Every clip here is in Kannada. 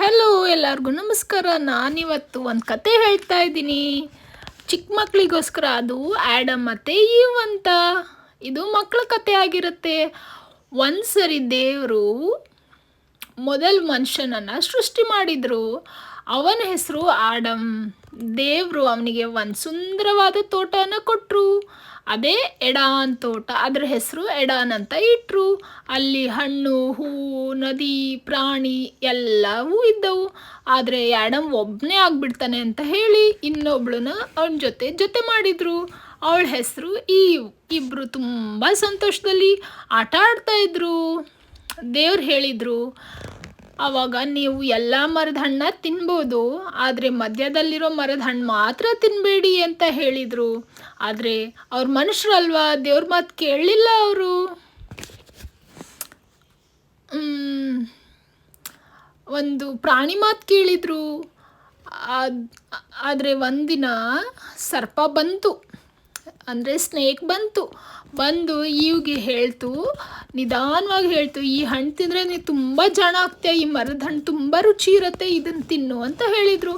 ಹಲೋ, ಎಲ್ಲರಿಗೂ ನಮಸ್ಕಾರ. ನಾನಿವತ್ತು ಒಂದು ಕತೆ ಹೇಳ್ತಾ ಇದ್ದೀನಿ ಚಿಕ್ಕ ಮಕ್ಕಳಿಗೋಸ್ಕರ. ಅದು ಆ್ಯಡಮ್ ಮತ್ತು ಈವ್ ಅಂತ. ಇದು ಮಕ್ಕಳ ಕತೆ ಆಗಿರುತ್ತೆ. ಒಂದು ಸರಿ ದೇವರು ಮೊದಲು ಮನುಷ್ಯನನ್ನು ಸೃಷ್ಟಿ ಮಾಡಿದರು. ಅವನ ಹೆಸರು ಆಡಮ್. ದೇವರು ಅವನಿಗೆ ಒಂದು ಸುಂದರವಾದ ತೋಟನ ಕೊಟ್ಟರು. ಅದೇ ಎಡಾನ್ ತೋಟ. ಅದರ ಹೆಸರು ಎಡಾನ್ ಅಂತ ಇಟ್ಟರು. ಅಲ್ಲಿ ಹಣ್ಣು, ಹೂವು, ನದಿ, ಪ್ರಾಣಿ ಎಲ್ಲವೂ ಇದ್ದವು. ಆದರೆ ಆಡಮ್ ಒಬ್ಬನೇ ಆಗಿಬಿಡ್ತಾನೆ ಅಂತ ಹೇಳಿ ಇನ್ನೊಬ್ಳನ್ನ ಅವನ ಜೊತೆ ಮಾಡಿದರು. ಅವಳ ಹೆಸರು ಈವ್. ಇಬ್ಬರು ತುಂಬ ಸಂತೋಷದಲ್ಲಿ ಆಟ ಆಡ್ತಾಯಿದ್ರು. ದೇವ್ರು ಹೇಳಿದರು, ಆವಾಗ ನೀವು ಎಲ್ಲ ಮರದ ಹಣ್ಣ ತಿನ್ಬೋದು, ಆದರೆ ಮಧ್ಯದಲ್ಲಿರೋ ಮರದ ಹಣ್ಣು ಮಾತ್ರ ತಿನ್ನಬೇಡಿ ಅಂತ ಹೇಳಿದರು. ಆದರೆ ಅವ್ರು ಮನುಷ್ಯರಲ್ವಾ, ದೇವ್ರ ಮಾತು ಕೇಳಲಿಲ್ಲ ಅವರು. ಒಂದು ಪ್ರಾಣಿ ಮಾತು ಕೇಳಿದರು. ಆದರೆ ಒಂದಿನ ಸರ್ಪ ಬಂತು, ಅಂದರೆ ಸ್ನೇಕ್ ಬಂದು ಈವ್ಗೆ ಹೇಳ್ತು, ನಿಧಾನವಾಗಿ ಹೇಳ್ತು, ಈ ಹಣ್ಣು ತಿಂದರೆ ನೀನು ತುಂಬ ಜಾಣ ಆಗ್ತೀಯ, ಈ ಮರದ ಹಣ್ಣು ತುಂಬ ರುಚಿ ಇರುತ್ತೆ, ಇದನ್ನು ತಿನ್ನು ಅಂತ ಹೇಳಿದರು.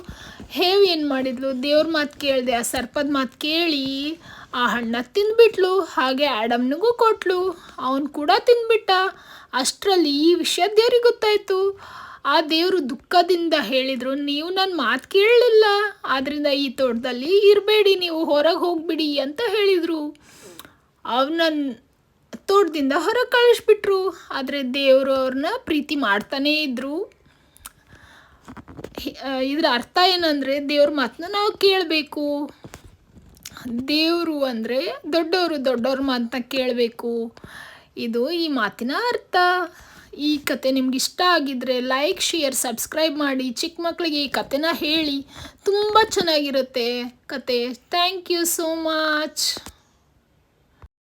ಹೇವ್ ಏನು ಮಾಡಿದ್ಲು, ದೇವ್ರ ಮಾತು ಕೇಳಿದೆ, ಆ ಸರ್ಪದ ಮಾತು ಕೇಳಿ ಆ ಹಣ್ಣು ತಿಂದ್ಬಿಟ್ಲು. ಹಾಗೆ ಆಡಮ್ನಿಗೂ ಕೊಟ್ಲು, ಅವನು ಕೂಡ ತಿಂದ್ಬಿಟ್ಟ. ಅಷ್ಟರಲ್ಲಿ ಈ ವಿಷಯ ದೇವ್ರಿಗೆ ಗೊತ್ತಾಯಿತು. ಆ ದೇವರು ದುಃಖದಿಂದ ಹೇಳಿದರು, ನೀವು ನನ್ನ ಮಾತು ಕೇಳಲಿಲ್ಲ, ಆದ್ದರಿಂದ ಈ ತೋಟದಲ್ಲಿ ಇರಬೇಡಿ, ನೀವು ಹೊರಗೆ ಹೋಗಿಬಿಡಿ ಅಂತ ಹೇಳಿದರು. ಅವನ ತೋಟದಿಂದ ಹೊರಗೆ ಕಳಿಸ್ಬಿಟ್ರು. ಆದರೆ ದೇವರು ಅವ್ರನ್ನ ಪ್ರೀತಿ ಮಾಡ್ತಾನೇ ಇದ್ದರು. ಇದರ ಅರ್ಥ ಏನಂದರೆ, ದೇವ್ರ ಮಾತನ್ನ ನಾವು ಕೇಳಬೇಕು. ದೇವರು ಅಂದರೆ ದೊಡ್ಡವ್ರ ಮಾತನ್ನ ಕೇಳಬೇಕು. ಇದು ಈ ಮಾತಿನ ಅರ್ಥ. ಈ ಕತೆ ನಿಮ್ಗೆ ಇಷ್ಟ ಆಗಿದ್ದರೆ ಲೈಕ್, ಶೇರ್, ಸಬ್ಸ್ಕ್ರೈಬ್ ಮಾಡಿ. ಚಿಕ್ಕ ಮಕ್ಕಳಿಗೆ ಈ ಕತೆನ ಹೇಳಿ. ತುಂಬ ಚೆನ್ನಾಗಿರುತ್ತೆ ಕತೆ. Thank you so much.